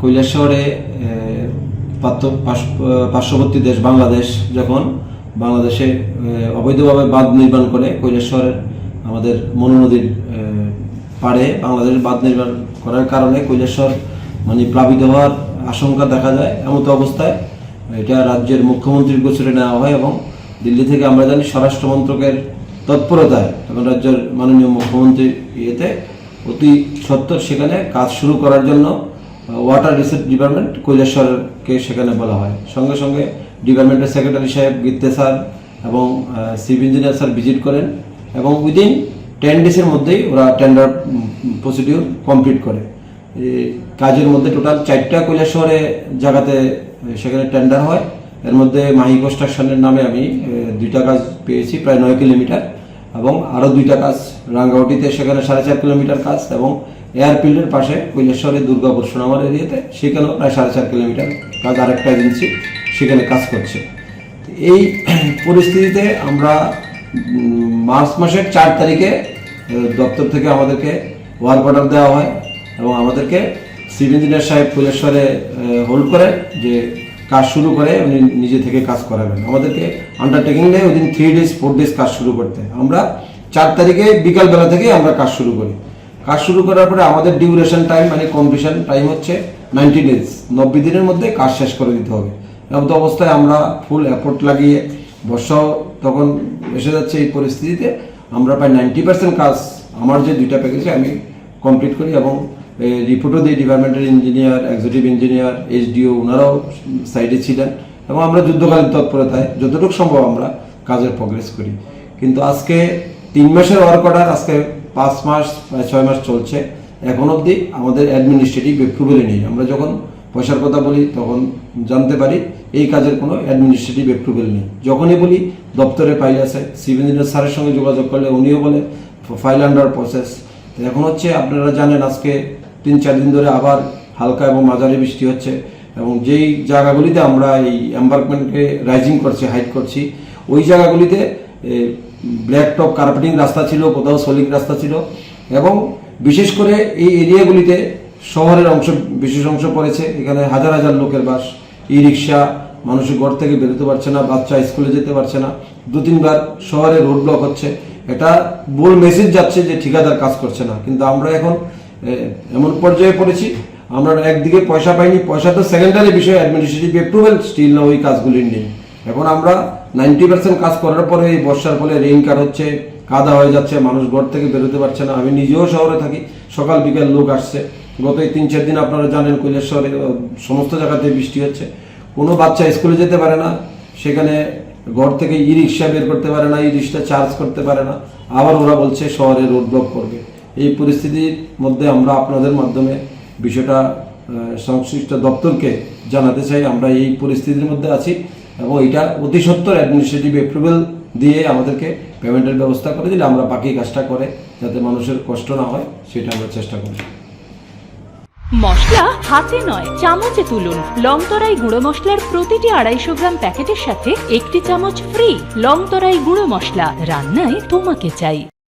কৈলাসহরে পার্শ্ববর্তী দেশ বাংলাদেশ যখন বাংলাদেশে অবৈধভাবে বাঁধ নির্মাণ করে কৈলাসহরের আমাদের মনু নদীর পাড়ে বাংলাদেশের বাঁধ নির্মাণ করার কারণে কৈলাসহর মানে প্লাবিত হওয়ার আশঙ্কা দেখা যায়। এমতো অবস্থায় এটা রাজ্যের মুখ্যমন্ত্রীর গোচরে নেওয়া হয় এবং দিল্লি থেকে আমরা জানি স্বরাষ্ট্র মন্ত্রকের তৎপরতায় এবং রাজ্যের মাননীয় মুখ্যমন্ত্রীর ইয়েতে অতি সত্বর সেখানে কাজ শুরু করার জন্য ওয়াটার রিসোর্স ডিপার্টমেন্ট কৈলাসহরকে সেখানে বলা হয়। সঙ্গে সঙ্গে ডিপার্টমেন্টের সেক্রেটারি সাহেব গীতে স্যার এবং চিফ ইঞ্জিনিয়ার স্যার ভিজিট করেন এবং উইদিন 10 ডেজের মধ্যেই ওরা টেন্ডার প্রসিডিউর কমপ্লিট করে। কাজের মধ্যে টোটাল 4টা কৈলাসহরে জায়গাতে সেখানে টেন্ডার হয়। এর মধ্যে মাহি কনস্ট্রাকশনের নামে আমি 2টা কাজ পেয়েছি প্রায় 9 কিলোমিটার এবং আরও 2টা কাজ রাঙ্গাউটিতে সেখানে 4.5 কিলোমিটার কাজ এবং এয়ারফিল্ডের পাশে কৈলাসহরে দুর্গাপুর সোনামার এরিয়াতে সেখানেও প্রায় 4.5 কিলোমিটার কাজ আরেকটা এজেন্সি সেখানে কাজ করছে। এই পরিস্থিতিতে আমরা মার্চ মাসের 4 তারিখে দপ্তর থেকে আমাদেরকে ওয়ার্ক অর্ডার দেওয়া হয় এবং আমাদেরকে চিফ ইঞ্জিনিয়ার সাহেব কৈলাসহরে হোল্ড করেন যে কাজ শুরু করে উনি নিজে থেকে কাজ করাবেন। আমাদেরকে আন্ডারটেকিং নেই উইদিন 3 ডেজ 4 ডেজ কাজ শুরু করতে। আমরা 4 তারিখে বিকালবেলা থেকে আমরা কাজ শুরু করি। কাজ শুরু করার পরে আমাদের ডিউরেশন টাইম মানে কমপ্লিশন টাইম হচ্ছে 90 ডেজ, 90 দিনের মধ্যে কাজ শেষ করে দিতে হবে। এমন অবস্থায় আমরা ফুল এফোর্ট লাগিয়ে বর্ষাও তখন এসে যাচ্ছে এই পরিস্থিতিতে আমরা প্রায় 90% কাজ আমার যে 2টা প্যাকেজে আমি কমপ্লিট করি এবং রিপোর্টও দিই ডিপার্টমেন্টের ইঞ্জিনিয়ার, এক্সিকিউটিভ ইঞ্জিনিয়ার, এসডিও ওনারাও সাইডে ছিলেন এবং আমরা যুদ্ধকালীন তৎপরতায় যতটুকু সম্ভব আমরা কাজের প্রোগ্রেস করি। কিন্তু আজকে 3 মাসের ওয়ার্ক অর্ডার আজকে 5 মাস 6 মাস চলছে, এখন অবধি আমাদের অ্যাডমিনিস্ট্রেটিভ অ্যাপ্রুভেলই নেই। আমরা যখন পয়সার কথা বলি তখন জানতে পারি এই কাজের কোনো অ্যাডমিনিস্ট্রেটিভ অ্যাপ্রুভেল নেই। যখনই বলি দপ্তরে ফাইল আছে, চিফ ইঞ্জিনিয়ার স্যারের সঙ্গে যোগাযোগ করলে উনিও বলে ফাইল আন্ডার প্রসেস। এখন হচ্ছে আপনারা জানেন আজকে 3-4 দিন ধরে আবার হালকা এবং মাঝারি বৃষ্টি হচ্ছে এবং যেই জায়গাগুলিতে আমরা এই এম্বার্কমেন্টকে রাইজিং করছি, হাইট করছি, ওই জায়গাগুলিতে ব্ল্যাক টপ কার্পেটিং রাস্তা ছিল, কোথাও সলিড রাস্তা ছিল এবং বিশেষ করে এই এরিয়াগুলিতে শহরের অংশ বিশেষ অংশ পড়েছে। এখানে হাজার হাজার লোকের বাস, ই রিক্সা, মানুষের ঘর থেকে বেরোতে পারছে না, বাচ্চা স্কুলে যেতে পারছে না, 2-3 বার শহরে রোড ব্লক হচ্ছে। এটা বল মেসেজ যাচ্ছে যে ঠিকাদার কাজ করছে না। কিন্তু আমরা এখন এমন পর্যায়ে পড়েছি আমরা একদিকে পয়সা পাইনি, পয়সা তো সেকেন্ডারি বিষয়, অ্যাডমিনিস্ট্রেটিভ অ্যাপ্রুভেল স্টিল না ওই কাজগুলির নেই। এখন আমরা 90% কাজ করার পরে এই বর্ষার ফলে রেইন কার হচ্ছে, কাদা হয়ে যাচ্ছে, মানুষ ঘর থেকে বেরোতে পারছে না। আমি নিজেও শহরে থাকি, সকাল বিকাল লোক আসছে। গত 3-4 দিন আপনারা জানেন কৈলাসহরে সমস্ত জায়গাতে বৃষ্টি হচ্ছে, কোনো বাচ্চা স্কুলে যেতে পারে না, সেখানে ঘর থেকে ই রিক্সা বের করতে পারে না, ই রিক্সা চার্জ করতে পারে না, আবার ওরা বলছে শহরে রোড ব্লক করবে। এই পরিস্থিতির মধ্যে আমরা আপনাদের মাধ্যমে বিষয়টা সংশ্লিষ্ট দপ্তরকে জানাতে চাই আমরা এই পরিস্থিতির মধ্যে আছি এবং এটা অতি সত্বর অ্যাডমিনিস্ট্রেটিভ অ্যাপ্রুভেল দিয়ে আমাদেরকে পেমেন্টের ব্যবস্থা করে দিলে আমরা বাকি কাজটা করে যাতে মানুষের কষ্ট না হয় সেটা আমরা চেষ্টা করি। মশলা হাতে নয় চামচে তুলুন। লংতরাই গুঁড়ো মশলার প্রতিটি 250 গ্রাম প্যাকেটের সাথে 1টি চামচ ফ্রি। লংতরাই গুঁড়ো মশলা, রান্নায় তোমাকে চাই।